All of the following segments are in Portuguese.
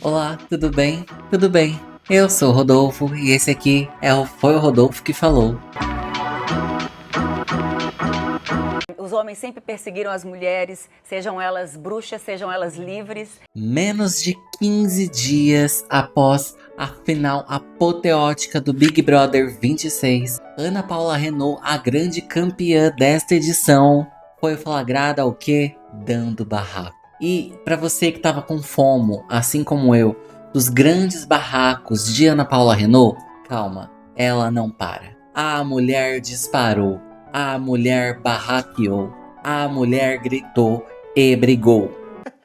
Olá, tudo bem? Tudo bem. Eu sou o Rodolfo e esse aqui Foi o Rodolfo que falou. Os homens sempre perseguiram as mulheres, sejam elas bruxas, sejam elas livres. Menos de 15 dias após a final apoteótica do Big Brother 26, Ana Paula Renault, a grande campeã desta edição, foi flagrada o quê? Dando barraco. E para você que tava com fomo, assim como eu, dos grandes barracos de Ana Paula Renault, calma, ela não para. A mulher disparou, a mulher barraqueou, a mulher gritou e brigou.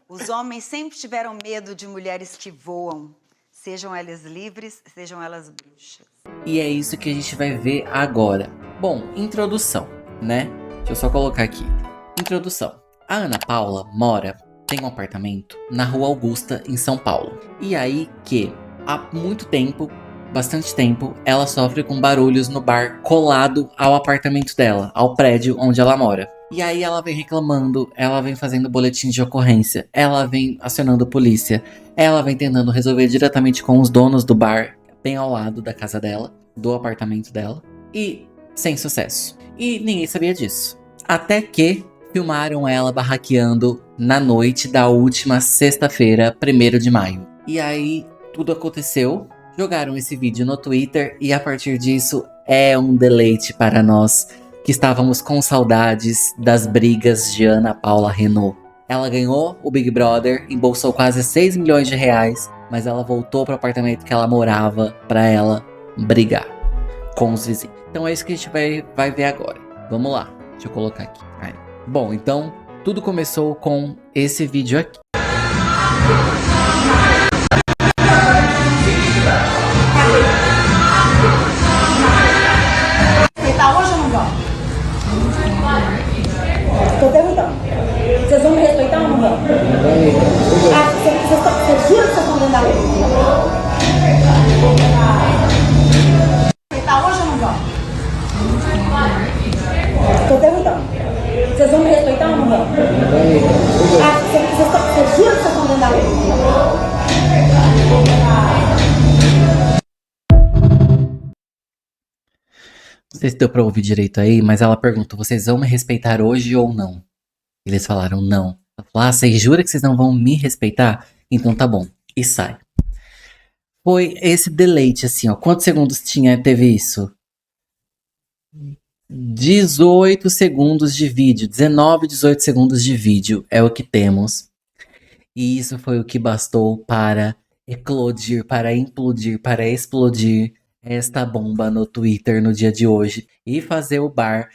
Os homens sempre tiveram medo de mulheres que voam, sejam elas livres, sejam elas bruxas. E é isso que a gente vai ver agora. Bom, introdução, né? Deixa eu só colocar aqui. Introdução. A Ana Paula tem um apartamento na Rua Augusta, em São Paulo. E aí que, há muito tempo, bastante tempo, ela sofre com barulhos no bar colado ao apartamento dela, ao prédio onde ela mora. E aí ela vem reclamando, ela vem fazendo boletim de ocorrência, ela vem acionando a polícia, ela vem tentando resolver diretamente com os donos do bar, bem ao lado da casa dela, do apartamento dela, e sem sucesso. E ninguém sabia disso. Até que filmaram ela barraqueando na noite da última sexta-feira, 1º de maio. E aí tudo aconteceu, jogaram esse vídeo no Twitter e a partir disso é um deleite para nós que estávamos com saudades das brigas de Ana Paula Renault. Ela ganhou o Big Brother, embolsou quase 6 milhões de reais, mas ela voltou pro apartamento que ela morava para ela brigar com os vizinhos. Então é isso que a gente vai ver agora. Vamos lá, deixa eu colocar aqui. Aí. Bom, então tudo começou com esse vídeo aqui. Você tá hoje ou não vão? Tô perguntando. Vocês vão me respeitar ou não vão? Ah, vocês juram que vocês vão dentro da lei? Você tá hoje ou não vão? Tô perguntando. Vocês vão me respeitar ou não vão? Ah, vocês juram que vocês vão dentro da lei? Não sei se deu pra ouvir direito aí, mas ela perguntou: vocês vão me respeitar hoje ou não? Eles falaram não. Ela falou: ah, vocês juram que vocês não vão me respeitar? Então tá bom. E sai. Foi esse deleite, assim, ó. Quantos segundos teve isso? 18 segundos de vídeo. 19, 18 segundos de vídeo é o que temos. E isso foi o que bastou para eclodir, para implodir, para explodir esta bomba no Twitter no dia de hoje. E fazer o bar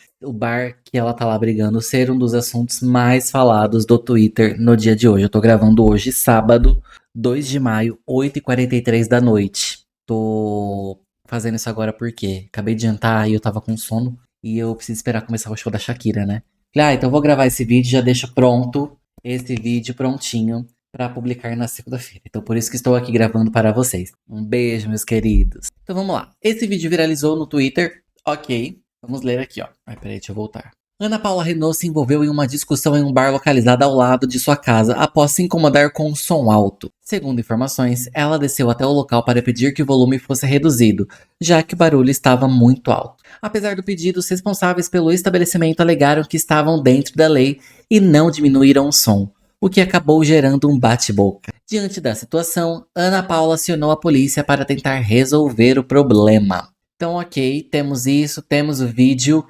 que ela tá lá brigando, ser um dos assuntos mais falados do Twitter no dia de hoje. Eu tô gravando hoje, sábado, 2 de maio, 8h43 da noite. Tô fazendo isso agora porque acabei de jantar e eu tava com sono. E eu preciso esperar começar o show da Shakira, né? Falei, então eu vou gravar esse vídeo, já deixo pronto esse vídeo prontinho para publicar na segunda-feira. Então por isso que estou aqui gravando para vocês. Um beijo, meus queridos. Então vamos lá. Esse vídeo viralizou no Twitter. Ok. Vamos ler aqui, ó. Ai, peraí, deixa eu voltar. Ana Paula Renault se envolveu em uma discussão em um bar localizado ao lado de sua casa após se incomodar com um som alto. Segundo informações, ela desceu até o local para pedir que o volume fosse reduzido, já que o barulho estava muito alto. Apesar do pedido, os responsáveis pelo estabelecimento alegaram que estavam dentro da lei e não diminuíram o som, o que acabou gerando um bate-boca. Diante da situação, Ana Paula acionou a polícia para tentar resolver o problema. Então, ok, temos isso, temos o vídeo.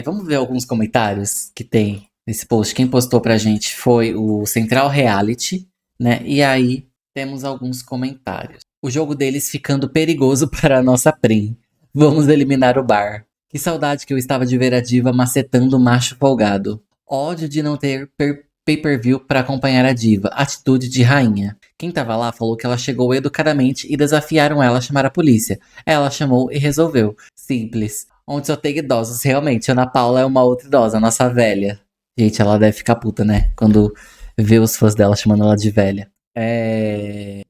Vamos ver alguns comentários que tem nesse post. Quem postou pra gente foi o Central Reality, né? E aí temos alguns comentários. O jogo deles ficando perigoso para a nossa Prim. Vamos eliminar o bar. Que saudade que eu estava de ver a diva macetando o macho folgado. Ódio de não ter pay-per-view para acompanhar a diva. Atitude de rainha. Quem tava lá falou que ela chegou educadamente e desafiaram ela a chamar a polícia. Ela chamou e resolveu. Simples. Onde só tem idosos. Realmente, Ana Paula é uma outra idosa, a nossa velha. Gente, ela deve ficar puta, né? Quando vê os fãs dela chamando ela de velha.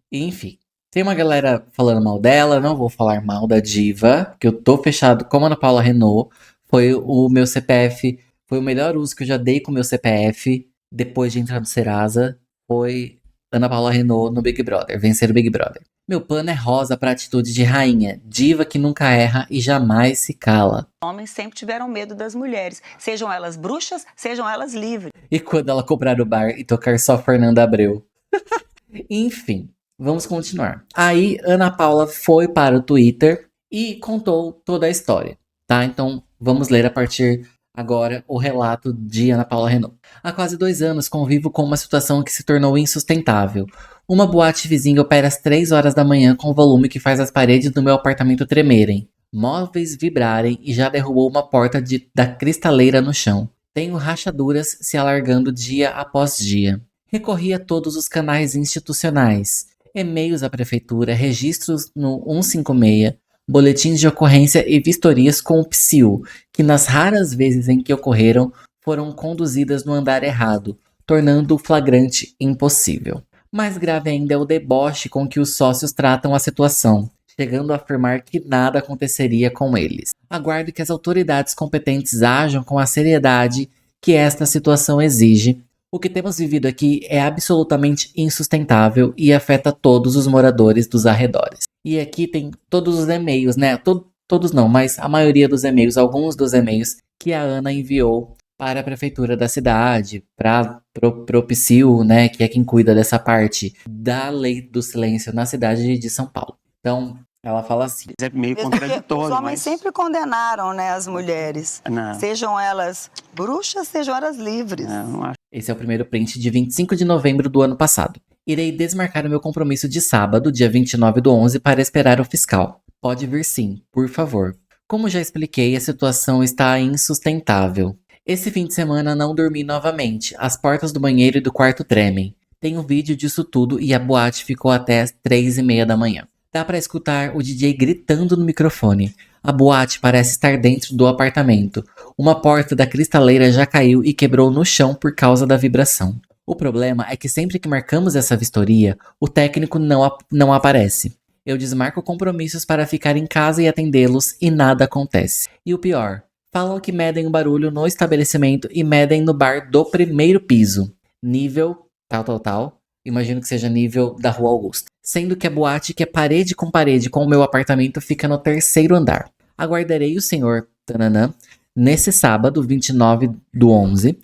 Enfim. Tem uma galera falando mal dela. Não vou falar mal da diva. Que eu tô fechado com a Ana Paula Renault. Foi o meu CPF. Foi o melhor uso que eu já dei com o meu CPF. Depois de entrar no Serasa. Foi Ana Paula Renault no Big Brother, vencer o Big Brother. Meu pano é rosa pra atitude de rainha, diva que nunca erra e jamais se cala. Homens sempre tiveram medo das mulheres, sejam elas bruxas, sejam elas livres. E quando ela comprar o bar e tocar só Fernanda Abreu. Enfim, vamos continuar. Aí, Ana Paula foi para o Twitter e contou toda a história, tá? Então, vamos ler a partir agora o relato de Ana Paula Renault. Há quase 2 anos convivo com uma situação que se tornou insustentável. Uma boate vizinha opera às 3 horas da manhã com volume que faz as paredes do meu apartamento tremerem, móveis vibrarem e já derrubou uma porta da cristaleira no chão. Tenho rachaduras se alargando dia após dia. Recorri a todos os canais institucionais, e-mails à prefeitura, registros no 156, boletins de ocorrência e vistorias com o PSIL, que nas raras vezes em que ocorreram, foram conduzidas no andar errado, tornando o flagrante impossível. Mais grave ainda é o deboche com que os sócios tratam a situação, chegando a afirmar que nada aconteceria com eles. Aguardo que as autoridades competentes ajam com a seriedade que esta situação exige. O que temos vivido aqui é absolutamente insustentável e afeta todos os moradores dos arredores. E aqui tem todos os e-mails, né? Todos não, mas a maioria dos e-mails, alguns dos e-mails que a Ana enviou para a prefeitura da cidade, para o PSIL, né? Que é quem cuida dessa parte da lei do silêncio na cidade de São Paulo. Então, ela fala assim. É meio Mesmo porque contraditório, os homens mas... sempre condenaram, né, as mulheres, Não, sejam elas bruxas, sejam elas livres. não acho. Esse é o primeiro print de 25 de novembro do ano passado. Irei desmarcar o meu compromisso de sábado, dia 29/11, para esperar o fiscal. Pode vir sim, por favor. Como já expliquei, a situação está insustentável. Esse fim de semana não dormi novamente. As portas do banheiro e do quarto tremem. Tem um vídeo disso tudo e a boate ficou até as 3h30 da manhã. Dá pra escutar o DJ gritando no microfone. A boate parece estar dentro do apartamento. Uma porta da cristaleira já caiu e quebrou no chão por causa da vibração. O problema é que sempre que marcamos essa vistoria, o técnico não aparece. Eu desmarco compromissos para ficar em casa e atendê-los e nada acontece. E o pior, falam que medem o barulho no estabelecimento e medem no bar do primeiro piso. Nível tal. Imagino que seja nível da Rua Augusta. Sendo que a boate, que é parede com o meu apartamento, fica no 3º andar. Aguardarei o senhor Tananã nesse sábado, 29/11.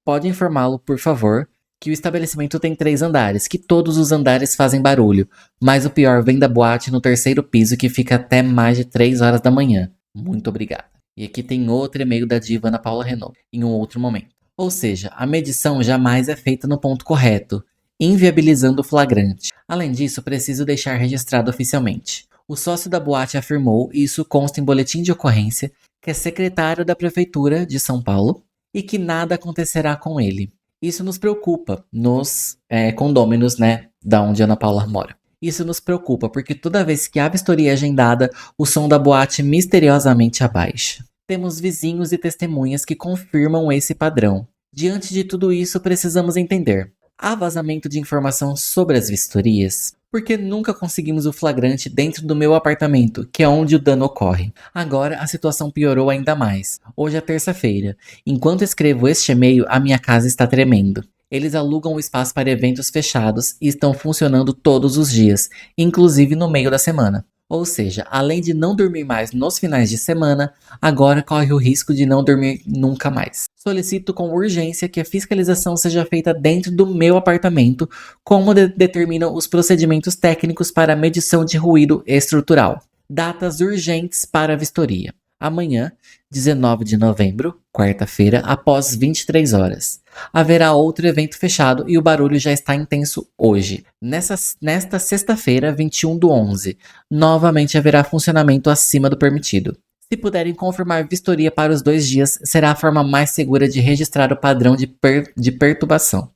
Pode informá-lo, por favor, que o estabelecimento tem 3 andares, que todos os andares fazem barulho, mas o pior vem da boate no 3º piso, que fica até mais de 3 horas da manhã. Muito obrigada. E aqui tem outro e-mail da diva Ana Paula Renault, em um outro momento. Ou seja, a medição jamais é feita no ponto correto, inviabilizando o flagrante. Além disso, preciso deixar registrado oficialmente. O sócio da boate afirmou, e isso consta em boletim de ocorrência, que é secretário da Prefeitura de São Paulo e que nada acontecerá com ele. Isso nos preocupa nos condôminos, né, da onde a Ana Paula mora. Isso nos preocupa porque toda vez que há vistoria agendada, o som da boate misteriosamente abaixa. Temos vizinhos e testemunhas que confirmam esse padrão. Diante de tudo isso, precisamos entender. Há vazamento de informação sobre as vistorias? Porque nunca conseguimos o flagrante dentro do meu apartamento, que é onde o dano ocorre. Agora a situação piorou ainda mais. Hoje é terça-feira. Enquanto escrevo este e-mail, a minha casa está tremendo. Eles alugam o espaço para eventos fechados e estão funcionando todos os dias, inclusive no meio da semana. Ou seja, além de não dormir mais nos finais de semana, agora corre o risco de não dormir nunca mais. Solicito com urgência que a fiscalização seja feita dentro do meu apartamento, como determinam os procedimentos técnicos para a medição de ruído estrutural. Datas urgentes para a vistoria. Amanhã, 19 de novembro, quarta-feira, após 23 horas. Haverá outro evento fechado e o barulho já está intenso hoje. Nesta sexta-feira, 21/11, novamente haverá funcionamento acima do permitido. Se puderem confirmar vistoria para os 2 dias, será a forma mais segura de registrar o padrão de perturbação.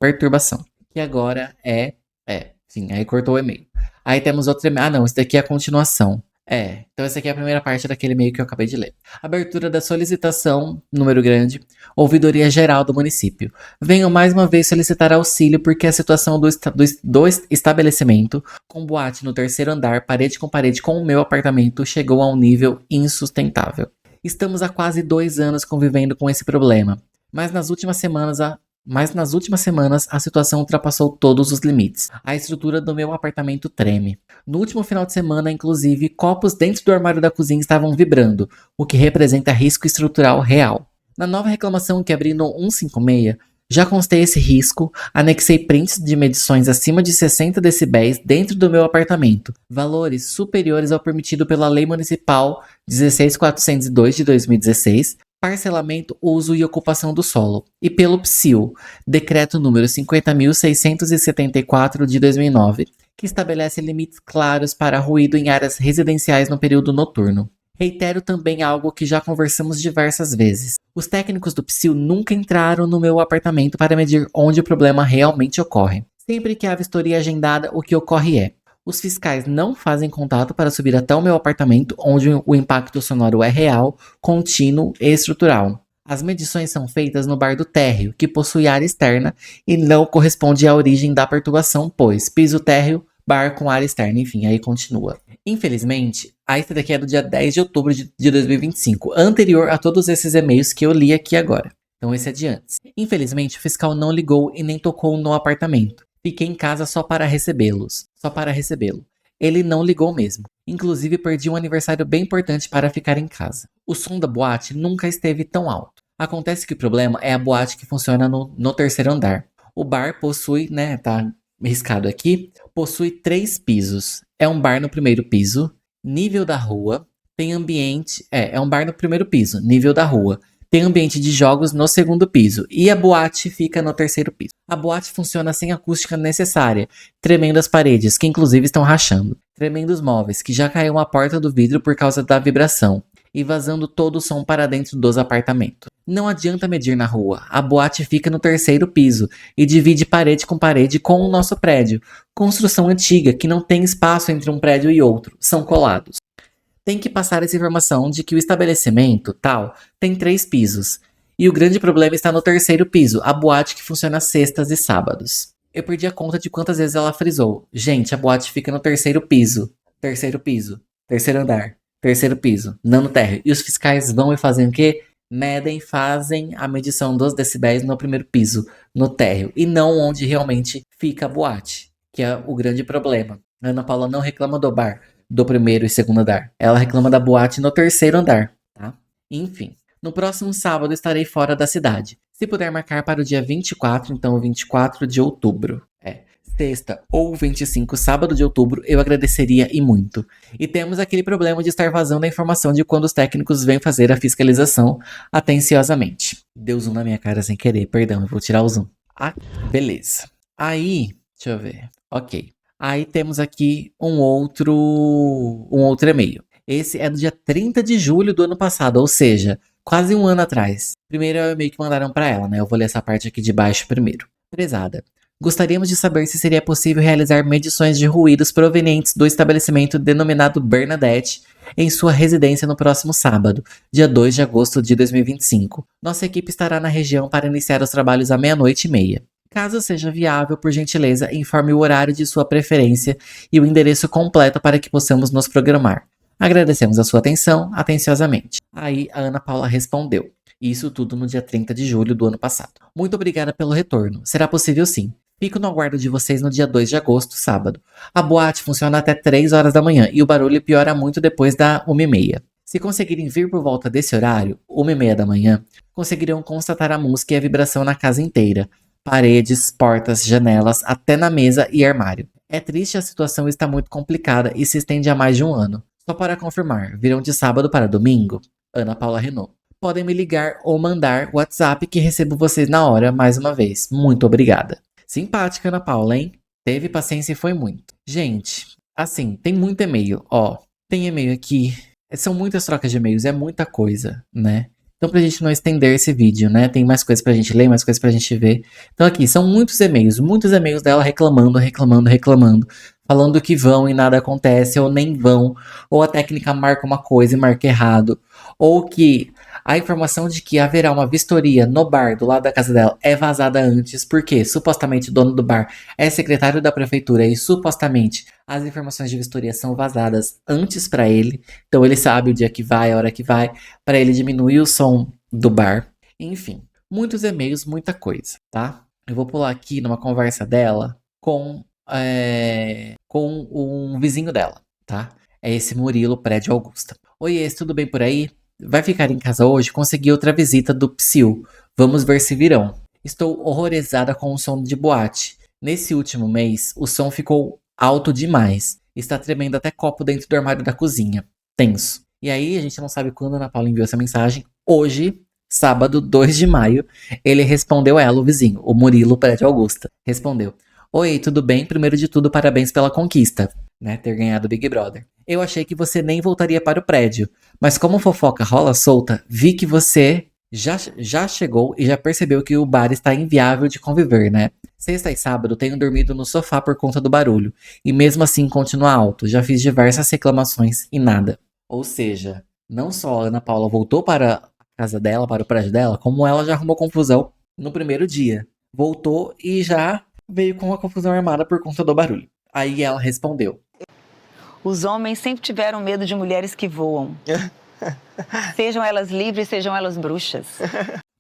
Que agora sim, aí cortou o e-mail. Aí temos outro e-mail. Ah, não, esse daqui é a continuação. Então essa aqui é a primeira parte daquele e-mail que eu acabei de ler. Abertura da solicitação, número grande, ouvidoria geral do município. Venho mais uma vez solicitar auxílio porque a situação do estabelecimento, com boate no 3º andar, parede com o meu apartamento, chegou a um nível insustentável. Estamos há quase 2 anos convivendo com esse problema, mas nas últimas semanas Mas nas últimas semanas, a situação ultrapassou todos os limites. A estrutura do meu apartamento treme. No último final de semana, inclusive, copos dentro do armário da cozinha estavam vibrando, o que representa risco estrutural real. Na nova reclamação que abri no 156, já constei esse risco, anexei prints de medições acima de 60 decibéis dentro do meu apartamento, valores superiores ao permitido pela Lei Municipal 16.402 de 2016, parcelamento, uso e ocupação do solo, e pelo PSIL, Decreto número 50.674 de 2009, que estabelece limites claros para ruído em áreas residenciais no período noturno. Reitero também algo que já conversamos diversas vezes. Os técnicos do PSIL nunca entraram no meu apartamento para medir onde o problema realmente ocorre. Sempre que há vistoria agendada, o que ocorre é: os fiscais não fazem contato para subir até o meu apartamento, onde o impacto sonoro é real, contínuo e estrutural. As medições são feitas no bar do térreo, que possui área externa e não corresponde à origem da perturbação, pois piso térreo, bar com área externa, enfim, aí continua. Infelizmente, essa daqui é do dia 10 de outubro de 2025, anterior a todos esses e-mails que eu li aqui agora. Então esse é de antes. Infelizmente, o fiscal não ligou e nem tocou no apartamento. Fiquei em casa só para recebê-lo. Ele não ligou mesmo. Inclusive, perdi um aniversário bem importante para ficar em casa. O som da boate nunca esteve tão alto. Acontece que o problema é a boate que funciona no terceiro andar. O bar possui, tá riscado aqui, possui 3 pisos. É um bar no primeiro piso, nível da rua, tem ambiente... É um bar no primeiro piso, nível da rua. Tem ambiente de jogos no segundo piso e a boate fica no terceiro piso. A boate funciona sem acústica necessária, tremendo as paredes, que inclusive estão rachando, tremendo os móveis, que já caiu uma porta do vidro por causa da vibração, e vazando todo o som para dentro dos apartamentos. Não adianta medir na rua, a boate fica no terceiro piso e divide parede com o nosso prédio. Construção antiga, que não tem espaço entre um prédio e outro, são colados. Tem que passar essa informação de que o estabelecimento, tem 3 pisos. E o grande problema está no terceiro piso, a boate que funciona sextas e sábados. Eu perdi a conta de quantas vezes ela frisou. Gente, a boate fica no terceiro piso, terceiro andar, terceiro piso, não no térreo. E os fiscais vão e fazem o quê? Medem, fazem a medição dos decibéis no primeiro piso, no térreo, e não onde realmente fica a boate, que é o grande problema. A Ana Paula não reclama do bar do primeiro e segundo andar. Ela reclama da boate no terceiro andar, tá? Enfim, no próximo sábado estarei fora da cidade. Se puder marcar para o dia 24, então 24 de outubro. Sexta ou 25, sábado de outubro, eu agradeceria e muito. E temos aquele problema de estar vazando a informação de quando os técnicos vêm fazer a fiscalização atenciosamente. Deu zoom na minha cara sem querer, perdão, eu vou tirar o zoom. Beleza. Aí, deixa eu ver. Ok. Aí temos aqui um outro e-mail. Esse é do dia 30 de julho do ano passado, ou seja, quase um ano atrás. Primeiro é o e-mail que mandaram para ela, Eu vou ler essa parte aqui de baixo primeiro. Prezada, gostaríamos de saber se seria possível realizar medições de ruídos provenientes do estabelecimento denominado Bernadette em sua residência no próximo sábado, dia 2 de agosto de 2025. Nossa equipe estará na região para iniciar os trabalhos à 00:30. Caso seja viável, por gentileza, informe o horário de sua preferência e o endereço completo para que possamos nos programar. Agradecemos a sua atenção, atenciosamente. Aí a Ana Paula respondeu. Isso tudo no dia 30 de julho do ano passado. Muito obrigada pelo retorno. Será possível sim. Fico no aguardo de vocês no dia 2 de agosto, sábado. A boate funciona até 3 horas da manhã e o barulho piora muito depois da 1:30. Se conseguirem vir por volta desse horário, 1:30 da manhã, conseguirão constatar a música e a vibração na casa inteira. Paredes, portas, janelas, até na mesa e armário. É triste, a situação está muito complicada e se estende há mais de um ano. Só para confirmar, virão de sábado para domingo? Ana Paula Renault. Podem me ligar ou mandar WhatsApp que recebo vocês na hora, mais uma vez. Muito obrigada. Simpática, Ana Paula, hein? Teve paciência e foi muito. Gente, assim, tem muito e-mail. Tem e-mail aqui. São muitas trocas de e-mails, é muita coisa, Então, pra gente não estender esse vídeo, tem mais coisas pra gente ler, mais coisas pra gente ver. Então aqui, são muitos e-mails dela reclamando, falando que vão e nada acontece, ou nem vão, ou a técnica marca uma coisa e marca errado, ou que a informação de que haverá uma vistoria no bar do lado da casa dela é vazada antes, porque supostamente o dono do bar é secretário da prefeitura e supostamente as informações de vistoria são vazadas antes pra ele, então ele sabe o dia que vai, a hora que vai, pra ele diminuir o som do bar. Enfim, muitos e-mails, muita coisa, tá? Eu vou pular aqui numa conversa dela com um vizinho dela, tá? É esse Murilo, prédio Augusta. Oi, tudo bem por aí? Vai ficar em casa hoje? Consegui outra visita do psil. Vamos ver se virão. Estou horrorizada com o som de boate. Nesse último mês, o som ficou alto demais. Está tremendo até copo dentro do armário da cozinha. Tenso. E aí, a gente não sabe quando a Ana Paula enviou essa mensagem. Hoje, sábado, 2 de maio, ele respondeu ela, o vizinho, o Murilo, prédio Augusta. Respondeu: Oi, tudo bem? Primeiro de tudo, parabéns pela conquista, né? Ter ganhado o Big Brother. Eu achei que você nem voltaria para o prédio, mas como fofoca rola solta, vi que você já chegou e já percebeu que o bar está inviável de conviver, né? Sexta e sábado tenho dormido no sofá por conta do barulho, e mesmo assim continua alto. Já fiz diversas reclamações e nada. Ou seja, não só a Ana Paula voltou para a casa dela, para o prédio dela, como ela já arrumou confusão no primeiro dia. Voltou e já veio com a confusão armada por conta do barulho. Aí ela respondeu: Os homens sempre tiveram medo de mulheres que voam. Sejam elas livres, sejam elas bruxas.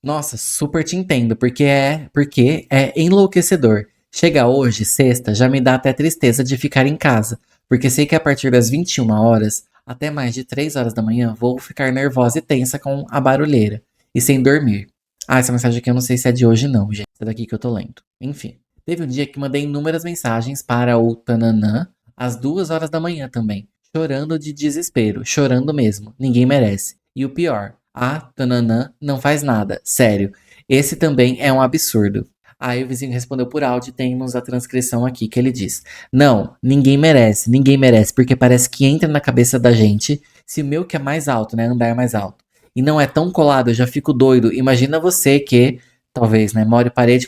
Nossa, super te entendo, porque é enlouquecedor. Chega hoje, sexta, já me dá até tristeza de ficar em casa, porque sei que a partir das 21 horas, até mais de 3 horas da manhã, vou ficar nervosa e tensa com a barulheira, e sem dormir. Ah, essa mensagem aqui eu não sei se é de hoje não, gente. Essa daqui que eu tô lendo. Enfim, teve um dia que mandei inúmeras mensagens para o Tananã, às 2 horas da manhã também, chorando de desespero, chorando mesmo, ninguém merece. E o pior, a Tananã não faz nada, sério. Esse também é um absurdo. Aí o vizinho respondeu por áudio e temos a transcrição aqui que ele diz: Não, ninguém merece, porque parece que entra na cabeça da gente se o meu que é mais alto, né, andar mais alto. E não é tão colado, eu já fico doido. Imagina você que, talvez, né, more parede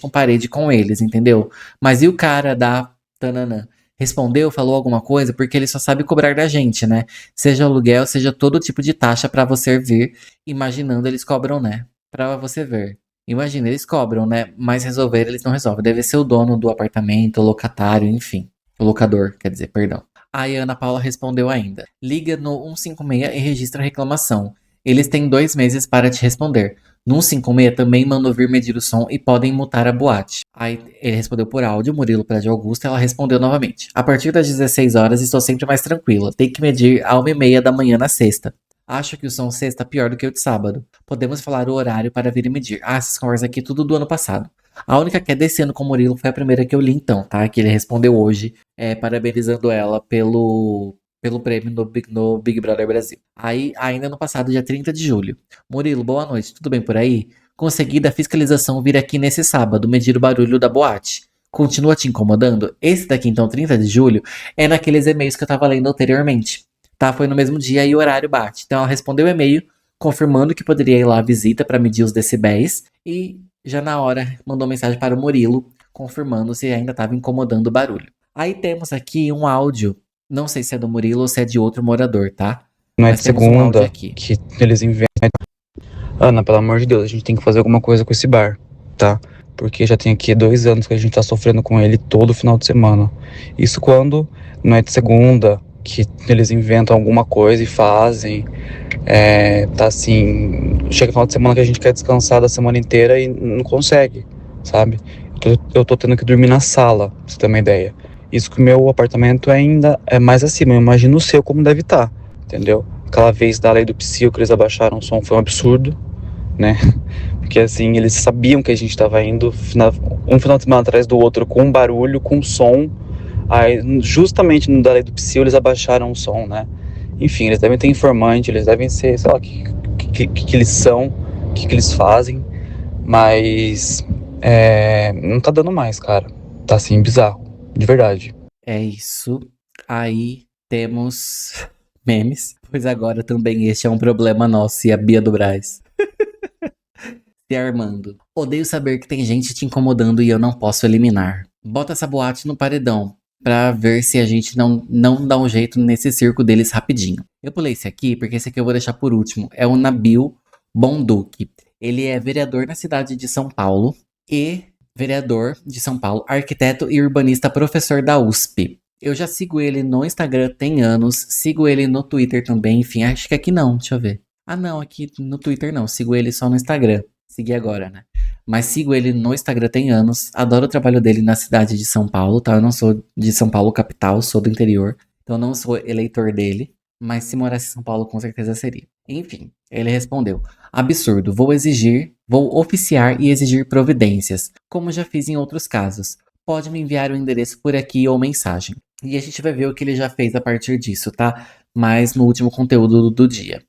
com eles, entendeu? Mas e o cara da Tananã? Respondeu, falou alguma coisa, porque ele só sabe cobrar da gente, né? Seja aluguel, seja todo tipo de taxa pra você vir. Imaginando, eles cobram, né? Pra você ver. Imagina, eles cobram, né? Mas resolver, eles não resolvem. Deve ser o dono do apartamento, o locatário, enfim. O locador, quer dizer, perdão. Aí a Ana Paula respondeu ainda: Liga no 156 e registra a reclamação. Eles têm 2 meses para te responder. No 156 também mandou vir medir o som e podem mutar a boate. Aí ele respondeu por áudio, Murilo Prédio Augusta, ela respondeu novamente. A partir das 16 horas estou sempre mais tranquila. Tem que medir a 1h30 da manhã na sexta. Acho que o som sexta é pior do que o de sábado. Podemos falar o horário para vir e medir. Ah, essas conversas aqui tudo do ano passado. A única que é desse ano com o Murilo foi a primeira que eu li então, tá? Que ele respondeu hoje, parabenizando ela pelo prêmio no Big Brother Brasil. Aí, ainda no passado, dia 30 de julho. Murilo, boa noite, tudo bem por aí? Consegui da fiscalização vir aqui nesse sábado medir o barulho da boate. Continua te incomodando? Esse daqui, então, 30 de julho, é naqueles e-mails que eu tava lendo anteriormente. Tá? Foi no mesmo dia e o horário bate. Então ela respondeu o e-mail confirmando que poderia ir lá à visita para medir os decibéis e já na hora mandou mensagem para o Murilo confirmando se ainda estava incomodando o barulho. Aí temos aqui um áudio, não sei se é do Murilo ou se é de outro morador, tá? Não é Mas de temos um áudio segunda aqui. que eles inventam. Ana, pelo amor de Deus, a gente tem que fazer alguma coisa com esse bar, tá? Porque já tem aqui 2 anos que a gente tá sofrendo com ele todo final de semana. Isso quando não é de segunda, que eles inventam alguma coisa e fazem. Tá assim, chega final de semana que a gente quer descansar da semana inteira e não consegue, sabe? Eu tô tendo que dormir na sala, pra você ter uma ideia. Isso que o meu apartamento ainda é mais acima, eu imagino o seu como deve estar, entendeu? Aquela vez da lei do psil que eles abaixaram o som foi um absurdo, né? Porque assim, eles sabiam que a gente tava indo um final de semana atrás do outro com barulho, com som. Aí, justamente no da lei do psil, eles abaixaram o som, né? Enfim, eles devem ter informante, eles devem ser, sei lá, o que eles são, o que eles fazem. Mas não tá dando mais, cara. Tá assim, bizarro, de verdade. É isso. Aí temos memes, pois agora também este é um problema nosso e a Bia do Brás. Se armando. Odeio saber que tem gente te incomodando e eu não posso eliminar. Bota essa boate no paredão pra ver se a gente não dá um jeito nesse circo deles rapidinho. Eu pulei esse aqui porque esse aqui eu vou deixar por último. É o Nabil Bonduque. Ele é vereador na cidade de São Paulo e vereador de São Paulo, arquiteto e urbanista, professor da USP. Eu já sigo ele no Instagram tem anos, sigo ele no Twitter também, enfim, acho que aqui não, deixa eu ver. Ah não, aqui no Twitter não, sigo ele só no Instagram. Segui agora, né? mas sigo ele no Instagram tem anos. Adoro o trabalho dele na cidade de São Paulo, tá? Eu não sou de São Paulo capital, sou do interior. Então eu não sou eleitor dele, mas se morasse em São Paulo com certeza seria. Enfim, ele respondeu: absurdo, vou oficiar e exigir providências, como já fiz em outros casos. Pode me enviar o endereço por aqui ou mensagem. E a gente vai ver o que ele já fez a partir disso, tá? Mas no último conteúdo do dia.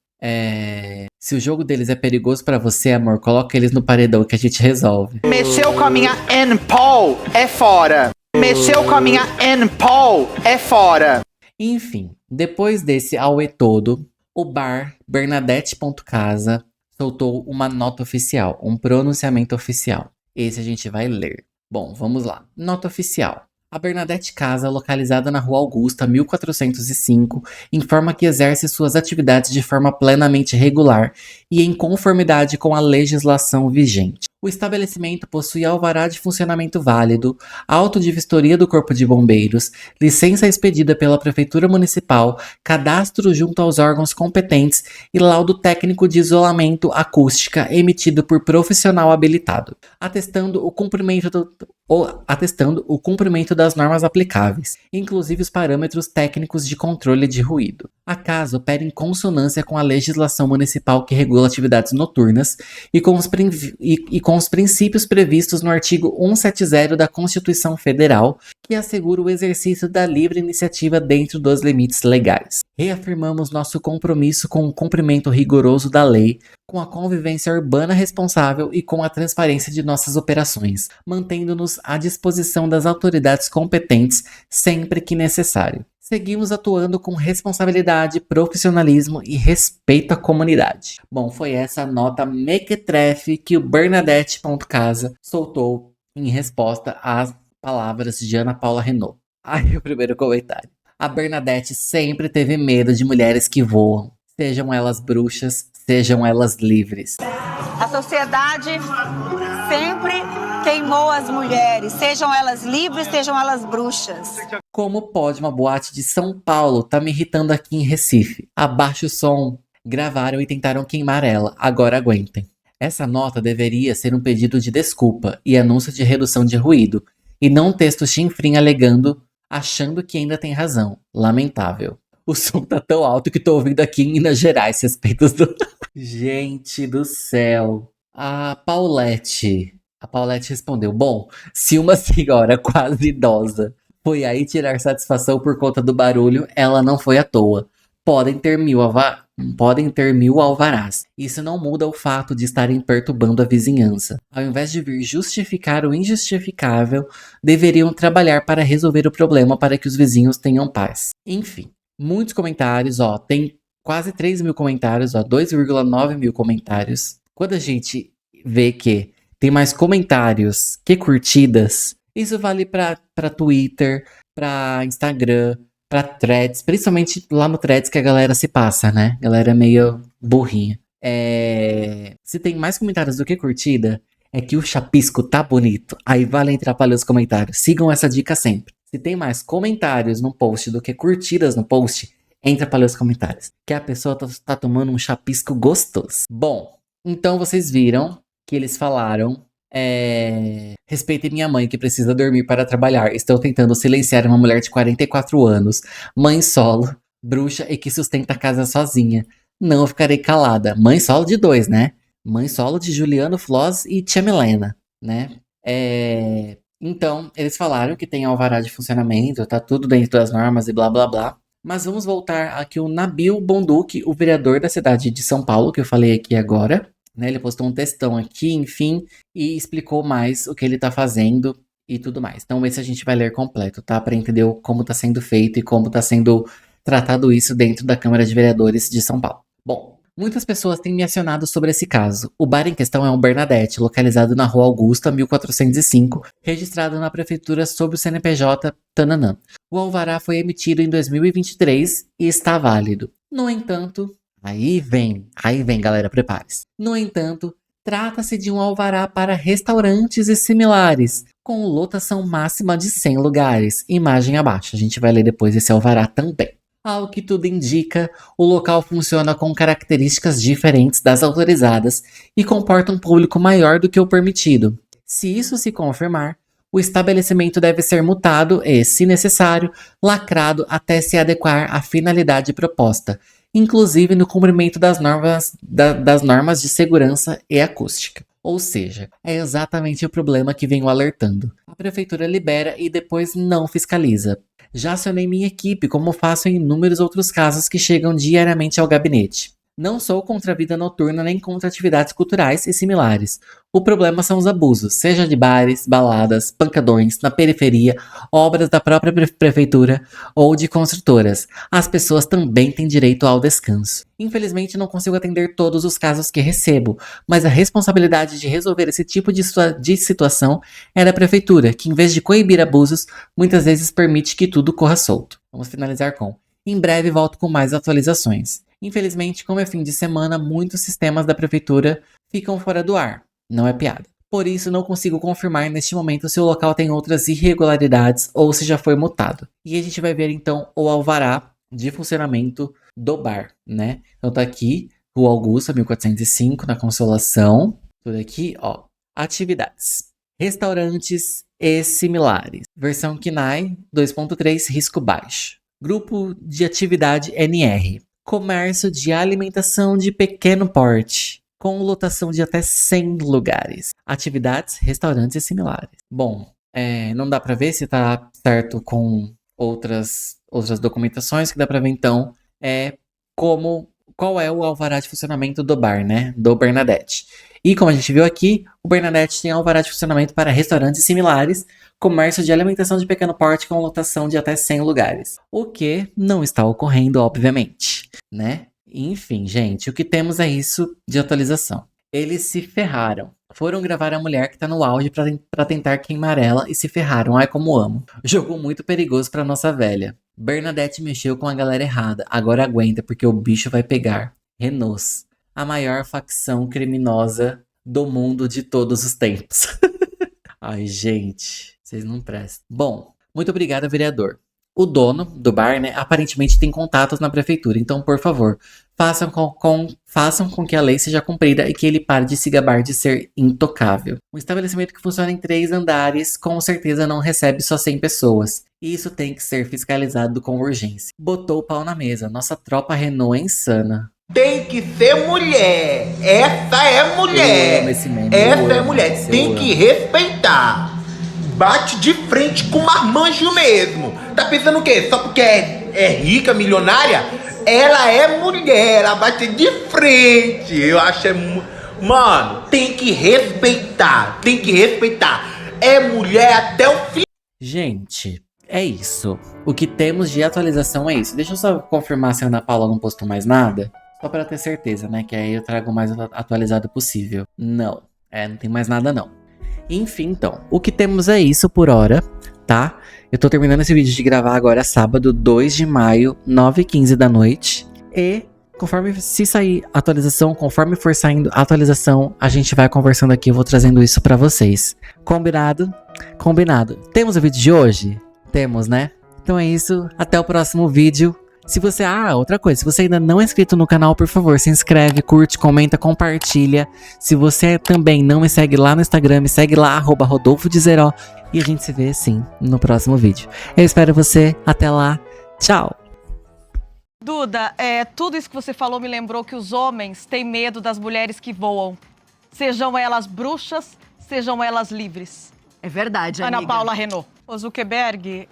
Se o jogo deles é perigoso pra você, amor, coloca eles no paredão que a gente resolve. Mexeu com a minha N-Paul, é fora. Mexeu com a minha N-Paul, é fora. Enfim, depois desse auê todo, o bar Bernadette.casa soltou uma nota oficial, um pronunciamento oficial. Esse a gente vai ler. Bom, vamos lá. Nota oficial. A Bernadette Casa, localizada na Rua Augusta, 1405, informa que exerce suas atividades de forma plenamente regular e em conformidade com a legislação vigente. O estabelecimento possui alvará de funcionamento válido, auto de vistoria do Corpo de Bombeiros, licença expedida pela Prefeitura Municipal, cadastro junto aos órgãos competentes e laudo técnico de isolamento acústica emitido por profissional habilitado, atestando o cumprimento das normas aplicáveis, inclusive os parâmetros técnicos de controle de ruído. A casa opera em consonância com a legislação municipal que regula atividades noturnas e com os princípios previstos no artigo 170 da Constituição Federal, que assegura o exercício da livre iniciativa dentro dos limites legais. Reafirmamos nosso compromisso com o cumprimento rigoroso da lei, com a convivência urbana responsável e com a transparência de nossas operações, mantendo-nos à disposição das autoridades competentes sempre que necessário. Seguimos atuando com responsabilidade, profissionalismo e respeito à comunidade. Bom, foi essa nota mequetrefe que o Bernadette.casa soltou em resposta às palavras de Ana Paula Renault. Aí o primeiro comentário. A Bernadette sempre teve medo de mulheres que voam, sejam elas bruxas, sejam elas livres. A sociedade sempre queimou as mulheres, sejam elas livres, sejam elas bruxas. Como pode uma boate de São Paulo tá me irritando aqui em Recife? Abaixa o som. Gravaram e tentaram queimar ela, agora aguentem. Essa nota deveria ser um pedido de desculpa e anúncio de redução de ruído, e não um texto chinfrim alegando, achando que ainda tem razão. Lamentável. O som tá tão alto que tô ouvindo aqui em Minas Gerais, respeitos do... Gente do céu. A Paulette respondeu: bom, se uma senhora quase idosa foi aí tirar satisfação por conta do barulho, ela não foi à toa. Podem ter mil alvarás. Isso não muda o fato de estarem perturbando a vizinhança. Ao invés de vir justificar o injustificável, deveriam trabalhar para resolver o problema para que os vizinhos tenham paz. Enfim, muitos comentários, tem quase 3 mil comentários, 2,9 mil comentários. Quando a gente vê que tem mais comentários que curtidas, isso vale pra Twitter, pra Instagram, pra Threads, principalmente lá no Threads que a galera se passa, né? A galera é meio burrinha. Se tem mais comentários do que curtida, é que o chapisco tá bonito. Aí vale entrar pra ler os comentários. Sigam essa dica sempre. Se tem mais comentários no post do que curtidas no post, entra pra ler os comentários. Que a pessoa tá tomando um chapisco gostoso. Bom, então vocês viram que eles falaram: respeitem minha mãe que precisa dormir para trabalhar. Estou tentando silenciar uma mulher de 44 anos, mãe solo, bruxa e que sustenta a casa sozinha. Não ficarei calada. Mãe solo de 2, né? Mãe solo de Juliano Floss e Tia Milena, né? Então, eles falaram que tem alvará de funcionamento, tá tudo dentro das normas e blá blá blá. Mas vamos voltar aqui o Nabil Bonduque, o vereador da cidade de São Paulo, que eu falei aqui agora. Né, ele postou um textão aqui, enfim, e explicou mais o que ele tá fazendo e tudo mais. Então esse a gente vai ler completo, tá? Para entender como tá sendo feito e como tá sendo tratado isso dentro da Câmara de Vereadores de São Paulo. Bom, muitas pessoas têm me acionado sobre esse caso. O bar em questão é um Bernadette, localizado na Rua Augusta, 1405, registrado na prefeitura sob o CNPJ Tananã. O alvará foi emitido em 2023 e está válido. No entanto... Aí vem, galera, prepare-se. No entanto, trata-se de um alvará para restaurantes e similares, com lotação máxima de 100 lugares. Imagem abaixo, a gente vai ler depois esse alvará também. Ao que tudo indica, o local funciona com características diferentes das autorizadas e comporta um público maior do que o permitido. Se isso se confirmar, o estabelecimento deve ser multado e, se necessário, lacrado até se adequar à finalidade proposta, inclusive no cumprimento das normas de segurança e acústica. Ou seja, é exatamente o problema que venho alertando. A prefeitura libera e depois não fiscaliza. Já acionei minha equipe, como faço em inúmeros outros casos que chegam diariamente ao gabinete. Não sou contra a vida noturna nem contra atividades culturais e similares. O problema são os abusos, seja de bares, baladas, pancadões, na periferia, obras da própria prefeitura ou de construtoras. As pessoas também têm direito ao descanso. Infelizmente não consigo atender todos os casos que recebo, mas a responsabilidade de resolver esse tipo de situação é da prefeitura, que em vez de coibir abusos, muitas vezes permite que tudo corra solto. Vamos finalizar com: em breve volto com mais atualizações. Infelizmente, como é fim de semana, muitos sistemas da prefeitura ficam fora do ar. Não é piada. Por isso, não consigo confirmar neste momento se o local tem outras irregularidades ou se já foi multado. E a gente vai ver então o alvará de funcionamento do bar, né? Então tá aqui, Rua Augusta, 1405, na Consolação. Tudo aqui, ó. Atividades. Restaurantes e similares. Versão KNAI 2.3, risco baixo. Grupo de atividade NR. Comércio de alimentação de pequeno porte, com lotação de até 100 lugares. Atividades, restaurantes e similares. Bom, não dá pra ver se tá certo com outras documentações, que dá pra ver então qual é o alvará de funcionamento do bar, né? Do Bernadette. E como a gente viu aqui, o Bernadette tem alvará de funcionamento para restaurantes similares, comércio de alimentação de pequeno porte com lotação de até 100 lugares. O que não está ocorrendo, obviamente, né? Enfim, gente, o que temos é isso de atualização. Eles se ferraram. Foram gravar a mulher que tá no auge pra tentar queimar ela e se ferraram. Ai, como amo. Jogo muito perigoso pra nossa velha. Bernadette mexeu com a galera errada. Agora aguenta, porque o bicho vai pegar. Renault, a maior facção criminosa do mundo de todos os tempos. Ai, gente, vocês não prestam. Bom, muito obrigado, vereador. O dono do bar, né, aparentemente tem contatos na prefeitura, então, por favor, façam com que a lei seja cumprida e que ele pare de se gabar de ser intocável. Um estabelecimento que funciona em 3 andares, com certeza não recebe só 100 pessoas. E isso tem que ser fiscalizado com urgência. Botou o pau na mesa, nossa tropa Renault é insana. Tem que ser mulher. Essa é mulher. Eu amo esse meme. Essa é mulher. Tem que respeitar. Bate de frente com marmanjo mesmo. Tá pensando o quê? Só porque é rica, milionária? Ela é mulher. Ela bate de frente. Eu acho Mano, tem que respeitar. Tem que respeitar. É mulher até o fim. Gente, é isso. O que temos de atualização é isso. Deixa eu só confirmar se a Ana Paula não postou mais nada. Só pra ter certeza, né? Que aí eu trago o mais atualizado possível. Não. Não tem mais nada não. Enfim, então. O que temos é isso por hora, tá? Eu tô terminando esse vídeo de gravar agora sábado, 2 de maio, 9h15 da noite. E conforme se sair atualização, conforme for saindo a atualização, a gente vai conversando aqui. Eu vou trazendo isso pra vocês. Combinado? Combinado. Temos o vídeo de hoje? Temos, né? Então é isso. Até o próximo vídeo. Se você... outra coisa. Se você ainda não é inscrito no canal, por favor, se inscreve, curte, comenta, compartilha. Se você também não me segue lá no Instagram, me segue lá, @RodolfoDizeró. E a gente se vê, sim, no próximo vídeo. Eu espero você. Até lá. Tchau. Duda, tudo isso que você falou me lembrou que os homens têm medo das mulheres que voam. Sejam elas bruxas, sejam elas livres. É verdade, amiga. Ana Paula Renault. O Zuckerberg,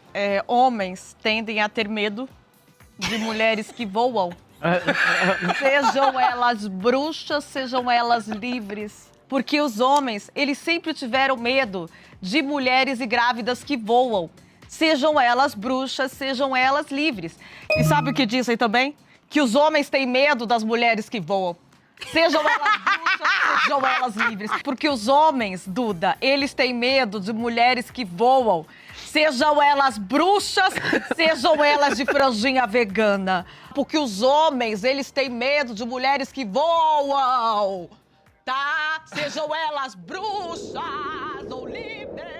homens tendem a ter medo de mulheres que voam. Sejam elas bruxas, sejam elas livres. Porque os homens, eles sempre tiveram medo de mulheres e grávidas que voam. Sejam elas bruxas, sejam elas livres. E sabe o que dizem também? Que os homens têm medo das mulheres que voam. Sejam elas bruxas, sejam elas livres. Porque os homens, Duda, eles têm medo de mulheres que voam. Sejam elas bruxas, sejam elas de franjinha vegana. Porque os homens, eles têm medo de mulheres que voam, tá? Sejam elas bruxas ou livres.